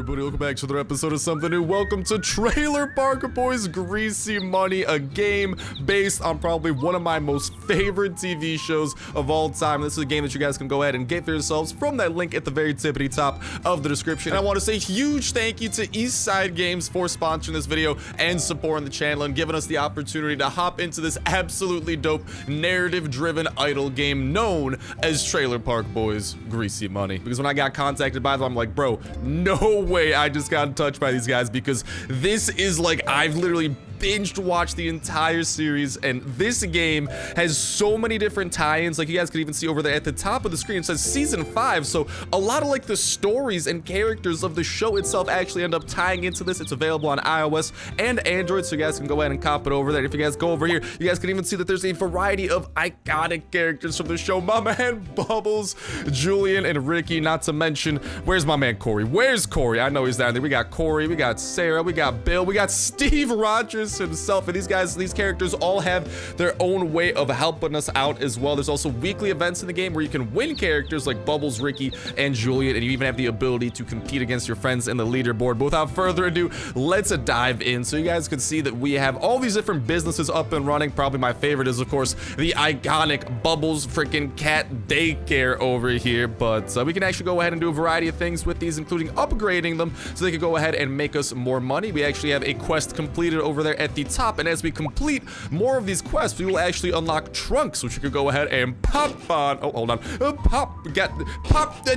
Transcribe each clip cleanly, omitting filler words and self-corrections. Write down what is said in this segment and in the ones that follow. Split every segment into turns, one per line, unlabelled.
everybody, welcome back to another episode of something new. Welcome to Trailer Park Boys Greasy Money, a game based on probably one of my most favorite TV shows of all time. This is a game that you guys can go ahead and get for yourselves from that link at the very tippity top of the description. And I want to say huge thank you to Eastside Games for sponsoring this video and supporting the channel and giving us the opportunity to hop into this absolutely dope narrative-driven idle game known as Trailer Park Boys Greasy Money. Because when I got contacted by them, I'm like, bro, no way I just got touched by these guys, because this is like, I've literally binged watched the entire series, and this game has so many different tie-ins. Like, you guys can even see over there at the top of the screen, it says season 5, so a lot of like the stories and characters of the show itself actually end up tying into this. It's available on iOS and Android, so you guys can go ahead and cop it over there. If you guys go over here, you guys can even see that there's a variety of iconic characters from the show. My man Bubbles, Julian, and Ricky, not to mention, where's my man Corey? Where's Corey? I know he's down there. We got Corey, we got Sarah, we got Bill, we got Steve Rogers himself, and these characters all have their own way of helping us out as well. There's also weekly events in the game where you can win characters like Bubbles, Ricky, and Julian, and you even have the ability to compete against your friends in the leaderboard. But without further ado, let's dive in. So you guys can see that we have all these different businesses up and running. Probably my favorite is, of course, the iconic Bubbles freaking cat daycare over here, but we can actually go ahead and do a variety of things with these, including upgrading them so they can go ahead and make us more money. We actually have a quest completed over there at the top, and as we complete more of these quests, we will actually unlock trunks, which you could go ahead and pop on. Oh, hold on.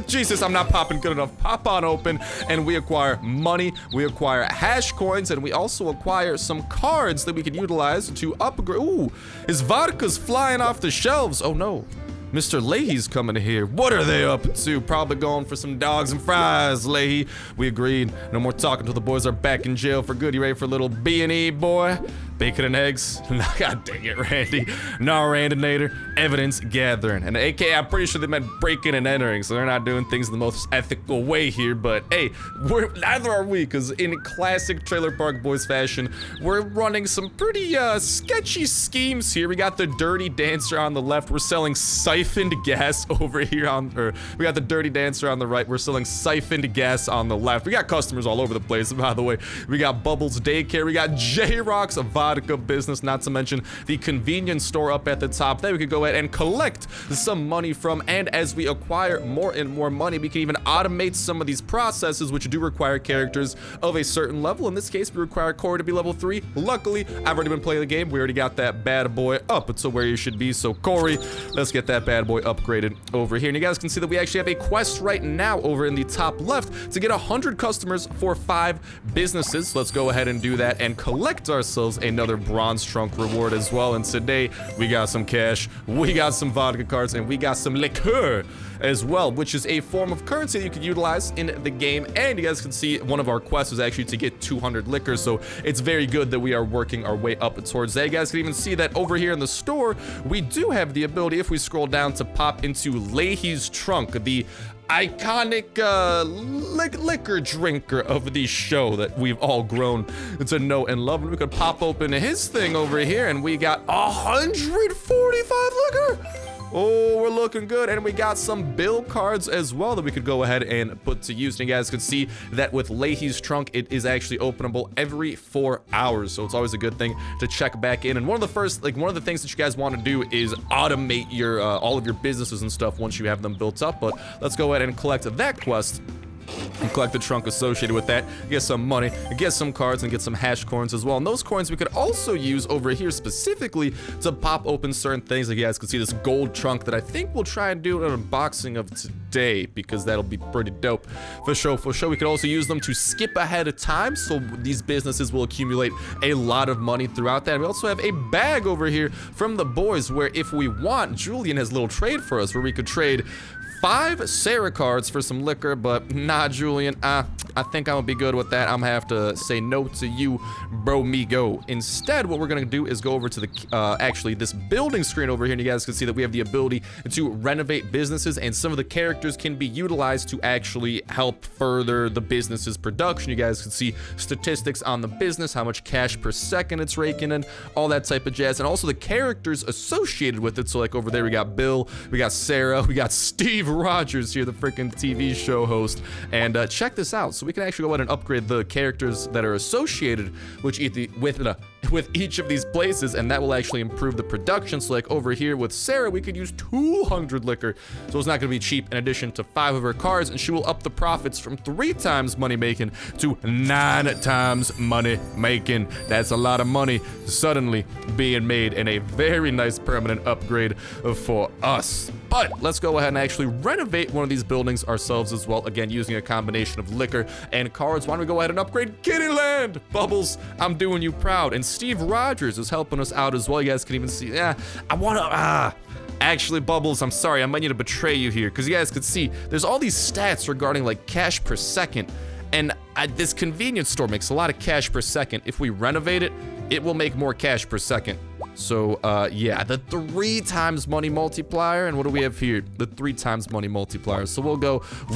Jesus, I'm not popping good enough. Pop on open, and we acquire money, we acquire hash coins, and we also acquire some cards that we can utilize to upgrade. Ooh, his vodka's flying off the shelves. Oh no. Mr. Leahy's coming here. What are they up to? Probably going for some dogs and fries, Leahy. We agreed. No more talking till the boys are back in jail for good. You ready for a little B&E, boy? Bacon and eggs? God dang it, Randy. No, Randinator. Evidence gathering. And AK, I'm pretty sure they meant breaking and entering, so they're not doing things in the most ethical way here, but hey, neither are we, because in classic Trailer Park Boys fashion, we're running some pretty sketchy schemes here. We got the Dirty Dancer on the left. We're selling siphoned gas over here we got the Dirty Dancer on the right. We're selling siphoned gas on the left. We got customers all over the place, by the way. We got Bubbles Daycare. We got J-Rock's vodka business, not to mention the convenience store up at the top that we could go ahead and collect some money from. And as we acquire more and more money, we can even automate some of these processes, which do require characters of a certain level. In this case, we require Corey to be level 3. Luckily, I've already been playing the game. We already got that bad boy up to where you should be. So Corey, let's get that bad boy upgraded over here. And you guys can see that we actually have a quest right now over in the top left to get 100 customers for 5 businesses. Let's go ahead and do that and collect ourselves another bronze trunk reward as well. And today we got some cash, we got some vodka cards, and we got some liqueur as well, which is a form of currency that you could utilize in the game. And you guys can see one of our quests is actually to get 200 liquor, so it's very good that we are working our way up towards that. You guys can even see that over here in the store, we do have the ability, if we scroll down, to pop into Leahy's trunk, the iconic liquor drinker of the show that we've all grown to know and love. And we could pop open his thing over here, and we got 145 liquor. Oh, we're looking good. And we got some bill cards as well that we could go ahead and put to use. And you guys can see that with Leahy's trunk, it is actually openable every 4 hours. So it's always a good thing to check back in. And one of the things that you guys want to do is automate your all of your businesses and stuff once you have them built up. But let's go ahead and collect that quest and collect the trunk associated with that, get some money, get some cards, and get some hash coins as well. And those coins we could also use over here specifically to pop open certain things. Like, you guys can see this gold trunk that I think we'll try and do an unboxing of today, because that'll be pretty dope. For sure, we could also use them to skip ahead of time, so these businesses will accumulate a lot of money throughout that. We also have a bag over here from the boys where, if we want, Julian has a little trade for us where we could trade 5 Sarah cards for some liquor, but nah, Julian, I think I'm gonna be good with that. I'm gonna have to say no to you, bro, me go. Instead, what we're gonna do is go over to the, actually, this building screen over here, and you guys can see that we have the ability to renovate businesses, and some of the characters can be utilized to actually help further the business's production. You guys can see statistics on the business, how much cash per second it's raking in, all that type of jazz, and also the characters associated with it. So like over there, we got Bill, we got Sarah, we got Steve Rogers here, the freaking TV show host. And check this out. So we can actually go ahead and upgrade the characters that are associated with each of these places, and that will actually improve the production. So like over here with Sarah, we could use 200 liquor, so it's not going to be cheap, in addition to 5 of her cards, and she will up the profits from 3 times money making to 9 times money making. That's a lot of money suddenly being made, and a very nice permanent upgrade for us. But let's go ahead and actually renovate one of these buildings ourselves as well, again using a combination of liquor and cards. Why don't we go ahead and upgrade Kittyland? Bubbles, I'm doing you proud. And Steve Rogers is helping us out as well. You guys can even see, actually, Bubbles, I'm sorry, I might need to betray you here, because you guys could see there's all these stats regarding like cash per second, and this convenience store makes a lot of cash per second. If we renovate it, it will make more cash per second. So yeah, the 3 times money multiplier, and what do we have here? The 3 times money multiplier. So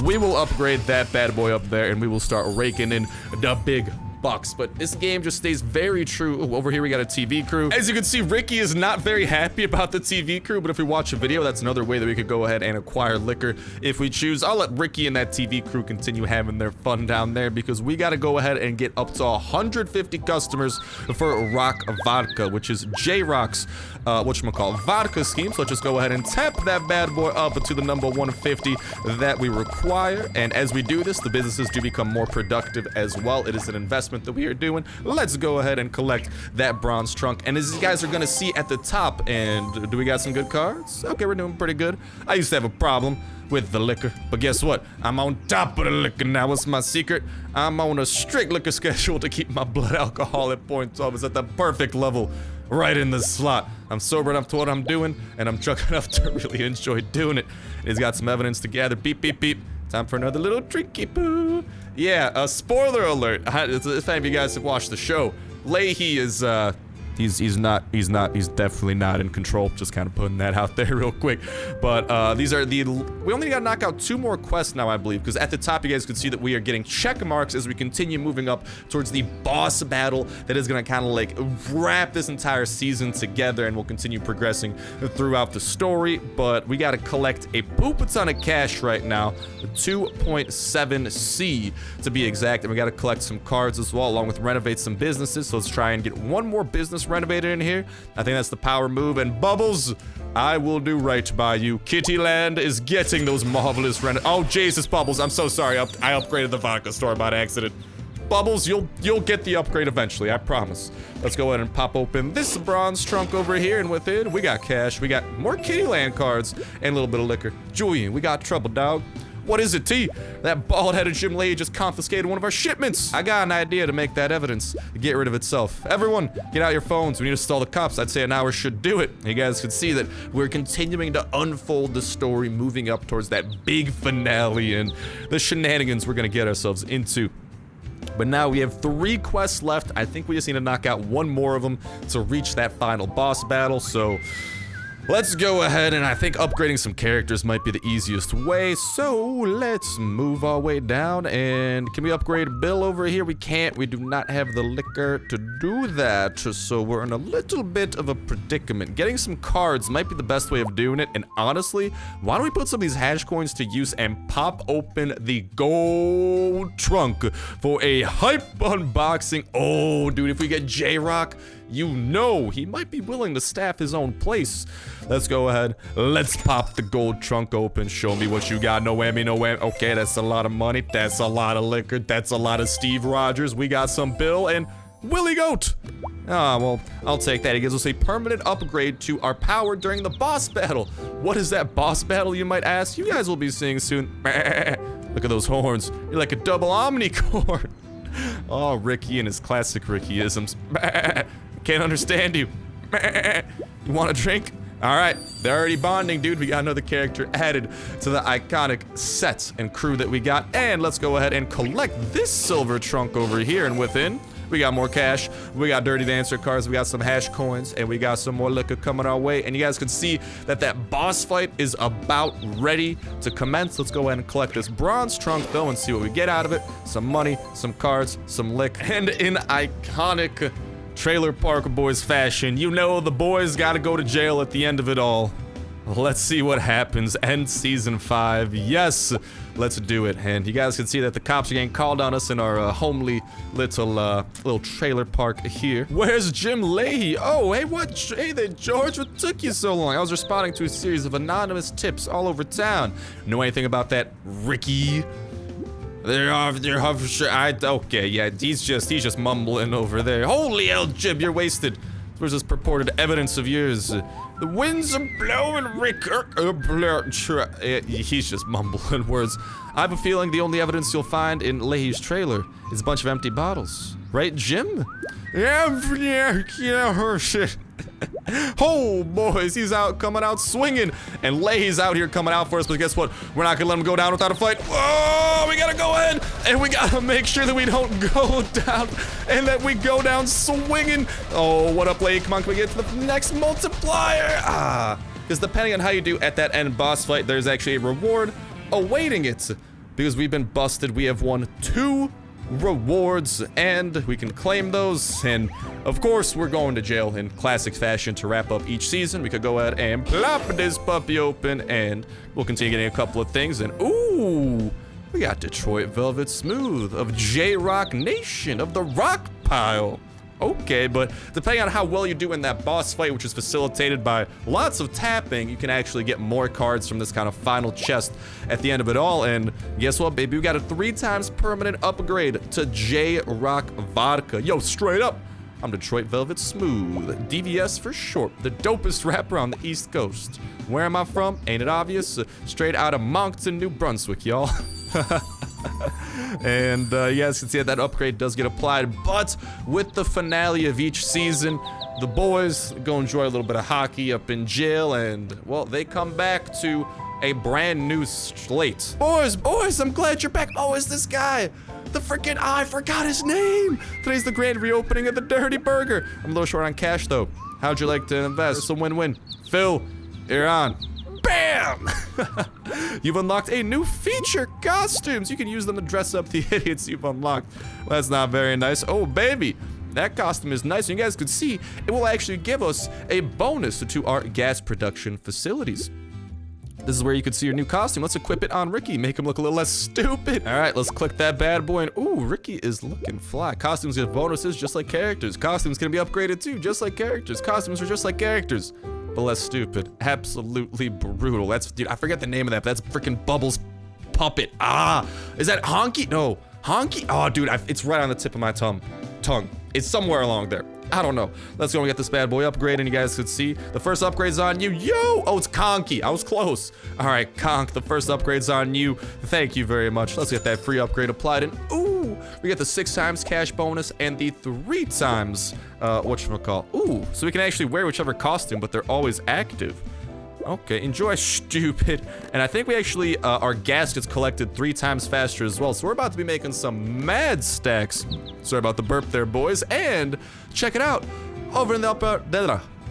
we will upgrade that bad boy up there, and we will start raking in the big bucks. But this game just stays very true. Ooh, over here we got a TV crew. As you can see, Ricky is not very happy about the TV crew, but if we watch a video, that's another way that we could go ahead and acquire liquor if we choose. I'll let Ricky and that TV crew continue having their fun down there, because we got to go ahead and get up to 150 customers for Rock Vodka, which is J-Rock's vodka scheme. So let's just go ahead and tap that bad boy up to the number 150 that we require. And as we do this, the businesses do become more productive as well. It is an investment that we are doing. Let's go ahead and collect that bronze trunk. And as you guys are gonna see at the top, and do we got some good cards? Okay, we're doing pretty good. I used to have a problem with the liquor, but guess what? I'm on top of the liquor now. What's my secret? I'm on a strict liquor schedule to keep my blood alcohol at 0.12. It's at the perfect level, right in the slot. I'm sober enough to what I'm doing, and I'm drunk enough to really enjoy doing it. He's got some evidence to gather. Beep, beep, beep. Time for another little drinky poo. Yeah, spoiler alert. If any of you guys have watched the show, Leahy is, he's definitely not in control. Just kind of putting that out there real quick. But these are we only gotta knock out 2 more quests now, I believe, because at the top you guys can see that we are getting check marks as we continue moving up towards the boss battle that is gonna kind of like wrap this entire season together, and we'll continue progressing throughout the story. But we gotta collect a poop ton of cash right now, 2.7C to be exact, and we gotta collect some cards as well, along with renovate some businesses. So let's try and get 1 more business renovated in here. I think that's the power move. And Bubbles, I will do right by you. Kittyland is getting those marvelous oh Jesus, Bubbles, I'm so sorry. I upgraded the vodka store by accident. Bubbles, you'll get the upgrade eventually, I promise. Let's go ahead and pop open this bronze trunk over here, and within we got cash, we got more Kittyland cards, and a little bit of liquor. Julian, we got trouble, dog. What is it, T? That bald-headed gym lady just confiscated one of our shipments. I got an idea to make that evidence get rid of itself. Everyone, get out your phones. We need to stall the cops. I'd say an hour should do it. You guys can see that we're continuing to unfold the story, moving up towards that big finale and the shenanigans we're gonna get ourselves into. But now we have 3 quests left. I think we just need to knock out 1 more of them to reach that final boss battle. So let's go ahead, and I think upgrading some characters might be the easiest way. So let's move our way down. And can we upgrade Bill over here? We can't. We do not have the liquor to do that. So we're in a little bit of a predicament. Getting some cards might be the best way of doing it. And honestly, why don't we put some of these hash coins to use and pop open the gold trunk for a hype unboxing? Oh, dude, if we get J-Rock, you know he might be willing to staff his own place. Let's go ahead. Let's pop the gold trunk open. Show me what you got. No whammy, no whammy. Okay, that's a lot of money. That's a lot of liquor. That's a lot of Steve Rogers. We got some Bill and Willie Goat. Ah, well, I'll take that. He gives us a permanent upgrade to our power during the boss battle. What is that boss battle, you might ask? You guys will be seeing soon. Look at those horns. You're like a double omnicorn. Oh, Ricky and his classic Ricky-isms. Can't understand you. You want a drink? All right, they're already bonding, dude. We got another character added to the iconic set and crew that we got. And let's go ahead and collect this silver trunk over here. And within, we got more cash. We got Dirty Dancer cards. We got some hash coins. And we got some more liquor coming our way. And you guys can see that that boss fight is about ready to commence. Let's go ahead and collect this bronze trunk, though, and see what we get out of it. Some money, some cards, some lick, and in iconic Trailer Park Boys fashion, you know the boys gotta go to jail at the end of it all. Let's see what happens. End season 5. Yes, let's do it. And you guys can see that the cops are getting called on us in our homely little trailer park here. Where's Jim Leahy? Oh, hey, what? Hey there, George. What took you so long? I was responding to a series of anonymous tips all over town. Know anything about that Ricky? Okay, yeah, he's just mumbling over there. Holy hell, Jim, you're wasted. Where's this purported evidence of yours? The winds are blowing, Rick. He's just mumbling words. I have a feeling the only evidence you'll find in Leahy's trailer is a bunch of empty bottles. Right, Jim? Yeah, shit. Oh, boys, he's coming out swinging. And Leahy's out here coming out for us, but guess what? We're not gonna let him go down without a fight. Oh, we gotta go in, and we gotta make sure that we don't go down, and that we go down swinging. Oh, what up, Leahy? Come on, can we get to the next multiplier? Because depending on how you do at that end boss fight, there's actually a reward awaiting it. Because we've been busted, we have won 2 rewards, and we can claim those, and of course we're going to jail in classic fashion to wrap up each season. We could go ahead and plop this puppy open, and we'll continue getting a couple of things, and ooh, we got Detroit Velvet Smooth of J-Rock Nation of the Rock Pile. Okay, but depending on how well you do in that boss fight, which is facilitated by lots of tapping, you can actually get more cards from this kind of final chest at the end of it all. And guess what, baby? We got a 3 times permanent upgrade to J-Rock Vodka. Yo, straight up, I'm Detroit Velvet Smooth, DVS for short, the dopest rapper on the East Coast. Where am I from? Ain't it obvious? Straight out of Moncton, New Brunswick, y'all. And you guys can see that upgrade does get applied, but with the finale of each season, the boys go enjoy a little bit of hockey up in jail, and well, they come back to a brand new slate. Boys, I'm glad you're back. Oh, is this guy? The freaking, I forgot his name. Today's the grand reopening of the Dirty Burger. I'm a little short on cash though. How'd you like to invest? It's a win-win. Phil, you're on. Bam! You've unlocked a new feature, costumes. You can use them to dress up the idiots you've unlocked. Well, that's not very nice. Oh, baby, that costume is nice. And you guys could see, it will actually give us a bonus to our gas production facilities. This is where you can see your new costume. Let's equip it on Ricky, make him look a little less stupid. All right, let's click that bad boy, and ooh, Ricky is looking fly. Costumes get bonuses just like characters. Costumes can be upgraded too, just like characters. Costumes are just like characters, but less stupid. Absolutely brutal. That's, dude, I forget the name of that, but that's freaking Bubbles puppet. Is that Honky? No, Honky? Oh, dude, it's right on the tip of my tongue. It's somewhere along there. I don't know. Let's go and get this bad boy upgrade, and you guys could see the first upgrade's on you. Yo! Oh, it's Conky. I was close. All right, Conk, the first upgrade's on you. Thank you very much. Let's get that free upgrade applied, and ooh, we get the 6 times cash bonus and the 3 times, whatchamacall. Ooh, so we can actually wear whichever costume, but they're always active. Okay, enjoy, stupid. And I think we actually, our gas gets collected 3 times faster as well. So we're about to be making some mad stacks. Sorry about the burp there, boys. And check it out. Over in the upper,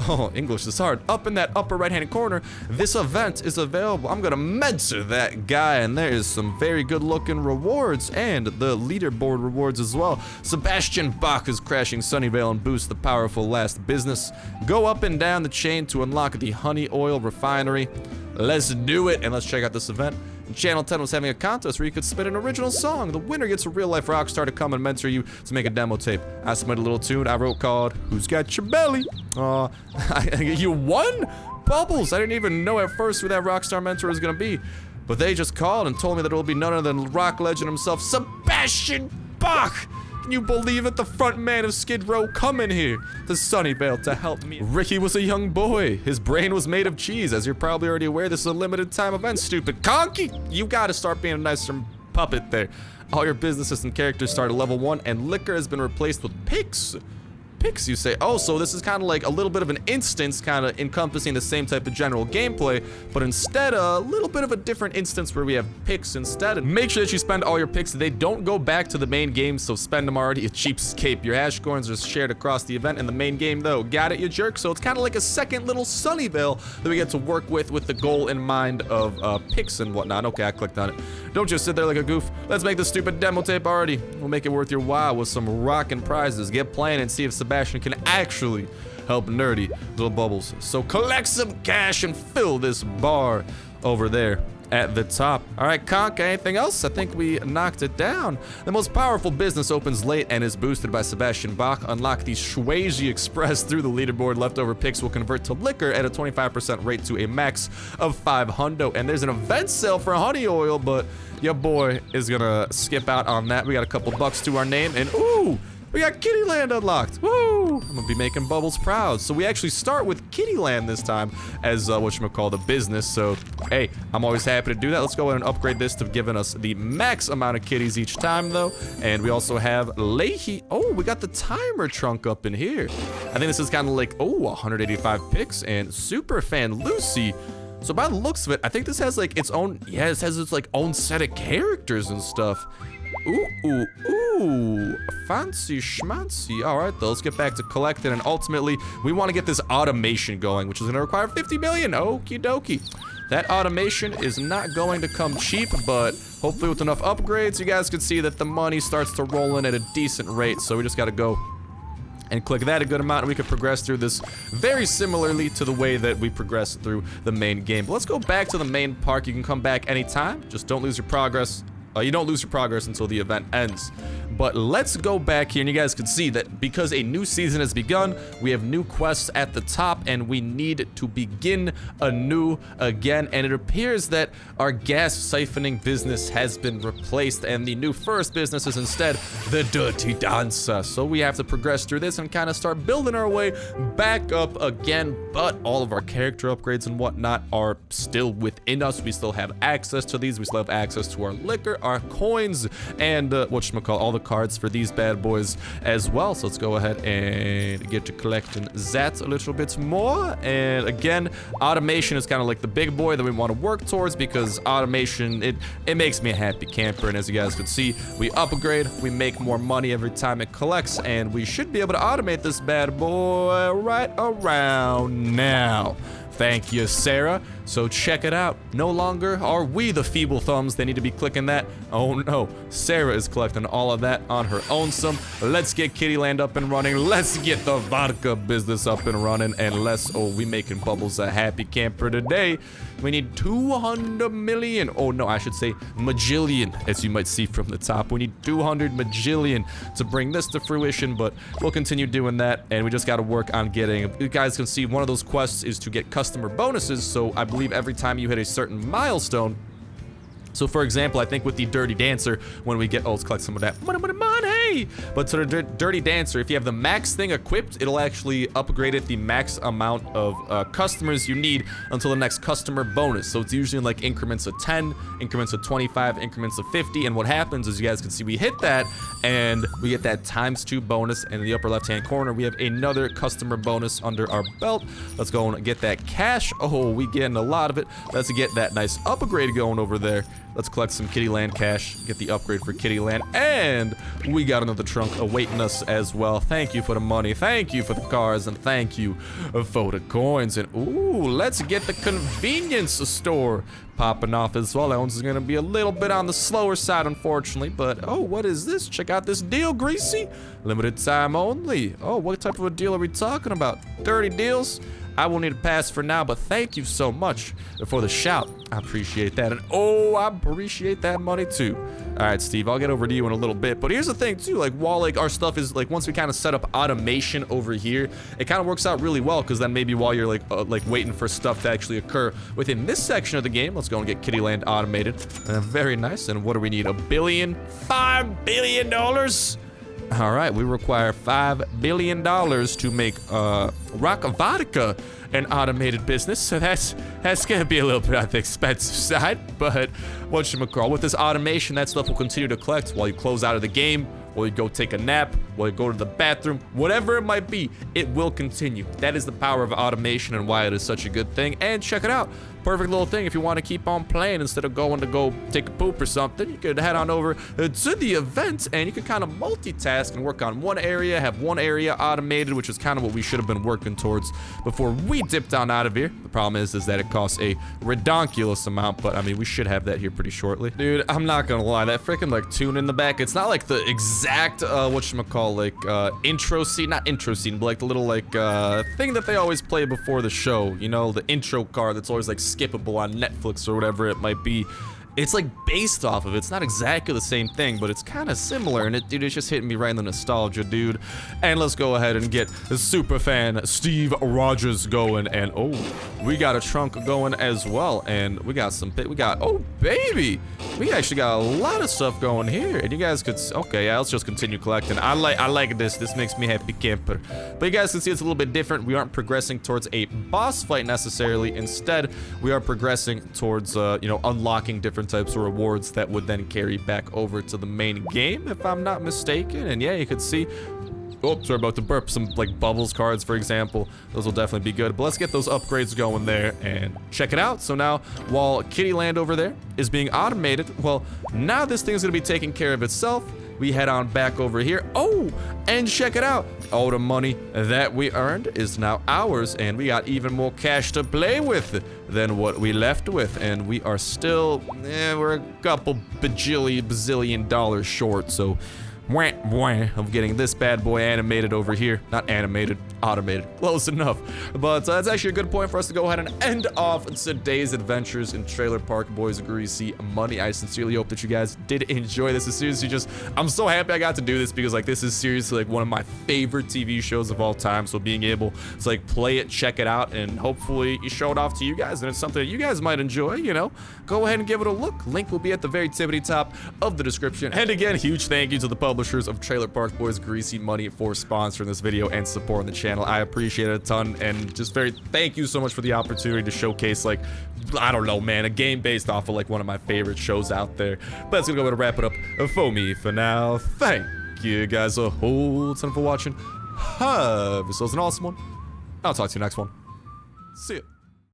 oh, English is hard. Up in that upper right-hand corner, this event is available. I'm gonna mentor that guy, and there's some very good-looking rewards and the leaderboard rewards as well. Sebastian Bach is crashing Sunnyvale and boost the powerful last business. Go up and down the chain to unlock the honey oil refinery. Let's do it, and let's check out this event. Channel 10 was having a contest where you could submit an original song. The winner gets a real-life rock star to come and mentor you to make a demo tape. I submitted a little tune I wrote called Who's Got Your Belly? You won? Bubbles! I didn't even know at first who that rock star mentor was gonna be. But they just called and told me that it will be none other than rock legend himself, Sebastian Bach! Can you believe it? The front man of Skid Row coming here to Sunnyvale to help me. Ricky was a young boy. His brain was made of cheese. As you're probably already aware, this is a limited time event, stupid Conky. You gotta start being a nicer puppet there. All your businesses and characters start at level 1, and liquor has been replaced with pigs. Pigs, you say? Oh, so this is kind of like a little bit of an instance, kind of encompassing the same type of general gameplay, but instead a little bit of a different instance where we have picks instead. And make sure that you spend all your picks. They don't go back to the main game, so spend them already, you cheapskate. Your hash coins are shared across the event and the main game, though. Got it, you jerk? So it's kind of like a second little Sunnyvale that we get to work with the goal in mind of picks and whatnot. Okay, I clicked on it. Don't just sit there like a goof. Let's make this stupid demo tape already. We'll make it worth your while with some rockin' prizes. Get playing and see if Sebastian can actually help nerdy little bubbles. So collect some cash and fill this bar over there at the top. All right, Conk, anything else? I think we knocked it down. The most powerful business opens late and is boosted by Sebastian Bach. Unlock the Schwazi Express through the leaderboard. Leftover picks will convert to liquor at a 25% rate to a max of 500. And there's an event sale for honey oil, but your boy is gonna skip out on that. We got a couple bucks to our name, and ooh, we got Kittyland unlocked. Woo! I'm gonna be making Bubbles proud. So we actually start with Kittyland this time as whatchamacallit, the business. So hey, I'm always happy to do that. Let's go ahead and upgrade this to giving us the max amount of kitties each time though. And we also have Leahy. Oh, we got the timer trunk up in here. I think this is kind of like, oh, 185 picks and super fan Lucy. So by the looks of it, I think this has like its own, yeah, it has its like own set of characters and stuff. Ooh, fancy schmancy. All right, though, let's get back to collecting, and ultimately, we want to get this automation going, which is going to require 50 million. Okie dokie. That automation is not going to come cheap, but hopefully with enough upgrades, you guys can see that the money starts to roll in at a decent rate, so we just got to go and click that a good amount, and we can progress through this very similarly to the way that we progress through the main game. But let's go back to the main park. You can come back anytime. Just don't lose your progress. You don't lose your progress until the event ends. But let's go back here, and you guys can see that because a new season has begun, we have new quests at the top, and we need to begin anew again. And it appears that our gas siphoning business has been replaced, and the new first business is instead the Dirty Dancer. So we have to progress through this and kind of start building our way back up again. But all of our character upgrades and whatnot are still within us. We still have access to these. We still have access to our liquor, our coins, and whatchamacallit, all the cards for these bad boys as well. So let's go ahead and get to collecting that a little bit more. And again, automation is kind of like the big boy that we want to work towards, because automation, it makes me a happy camper. And as you guys can see, we upgrade, we make more money every time it collects, and we should be able to automate this bad boy right around now. Thank you, Sarah. So check it out. No longer are we the feeble thumbs. They need to be clicking that. Oh no, Sarah is collecting all of that on her own. Let's get Kittyland up and running. Let's get the vodka business up and running. And we making Bubbles a happy camper today. We need 200 million. Oh no, I should say majillion, as you might see from the top. We need 200 majillion to bring this to fruition, but we'll continue doing that. And we just got to work on getting, you guys can see one of those quests is to get customer bonuses. So I believe every time you hit a certain milestone. So for example, I think with the Dirty Dancer, when we get, let's collect some of that money. But to the Dirty Dancer, if you have the max thing equipped, it'll actually upgrade it the max amount of customers you need until the next customer bonus. So it's usually in like increments of 10, increments of 25, increments of 50. And what happens is, you guys can see, we hit that and we get that ×2 bonus. And in the upper left-hand corner, we have another customer bonus under our belt. Let's go and get that cash. Oh, we getting a lot of it. Let's get that nice upgrade going over there. Let's collect some Kittyland cash, get the upgrade for Kittyland, and we got another trunk awaiting us as well. Thank you for the money, thank you for the cars, and thank you for the coins. And ooh, let's get the convenience store popping off as well. That one's gonna be a little bit on the slower side, unfortunately, but oh, what is this? Check out this deal, Greasy. Limited time only. Oh, what type of a deal are we talking about? 30 deals? I will need a pass for now, but thank you so much for the shout. I appreciate that. And oh, I appreciate that money too. All right, Steve, I'll get over to you in a little bit. But here's the thing too, like while like our stuff is like, once we kind of set up automation over here, it kind of works out really well, because then maybe while you're like waiting for stuff to actually occur within this section of the game, let's go and get Kittyland automated. Very nice. And what do we need? $1 billion? $5 billion? All right, we require $5 billion to make rock vodka an automated business, so that's gonna be a little bit on the expensive side. But whatchamacallit, with this automation, that stuff will continue to collect while you close out of the game, while you go take a nap, while you go to the bathroom, whatever it might be, it will continue. That is the power of automation and why it is such a good thing. And check it out. Perfect little thing if you want to keep on playing instead of going to go take a poop or something. You could head on over to the event and you can kind of multitask and work on one area, have one area automated, which is kind of what we should have been working towards before we dipped on out of here. The problem is that it costs a redonkulous amount, but I mean, we should have that here pretty shortly. Dude, I'm not gonna lie, that freaking like tune in the back, it's not like the exact exact, whatchamacallit, intro scene, not intro scene, but like the little, like, thing that they always play before the show, you know, the intro card that's always, like, skippable on Netflix or whatever it might be. It's like based off of it. It's not exactly the same thing, but it's kind of similar. And it, dude, it's just hitting me right in the nostalgia, dude. And let's go ahead and get the super fan Steve Rogers going. And oh, we got a trunk going as well. And we got some, oh baby, we actually got a lot of stuff going here. And you guys could, okay, yeah, let's just continue collecting. I like this. This makes me happy camper. But you guys can see it's a little bit different. We aren't progressing towards a boss fight necessarily. Instead, we are progressing towards, you know, unlocking different types of rewards that would then carry back over to the main game, if I'm not mistaken. And yeah, you could see, oh, sorry about the burp, some like bubbles cards, for example. Those will definitely be good. But let's get those upgrades going there and check it out. So now, while Kittyland over there is being automated, well, now this thing's gonna be taking care of itself. We head on back over here. Oh, and check it out. All the money that we earned is now ours, and we got even more cash to play with than what we left with. And we are still, we're a couple bazillion dollars short, so of getting this bad boy animated over here. Not animated, automated. Close enough. But that's actually a good point for us to go ahead and end off today's adventures in Trailer Park Boys Greasy Money. I sincerely hope that you guys did enjoy this. It's seriously just, I'm so happy I got to do this because like this is seriously like one of my favorite TV shows of all time. So being able to like play it, check it out, and hopefully you show it off to you guys and it's something that you guys might enjoy, you know, go ahead and give it a look. Link will be at the very tippity top of the description. And again, huge thank you to the publishers of Trailer Park Boys Greasy Money for sponsoring this video and supporting the channel. I appreciate it a ton, and just thank you so much for the opportunity to showcase, like, I don't know, man, a game based off of like one of my favorite shows out there. But that's gonna go ahead and wrap it up for me for now. Thank you guys a whole ton for watching. Have yourselves an awesome one. I'll talk to you next one. See ya.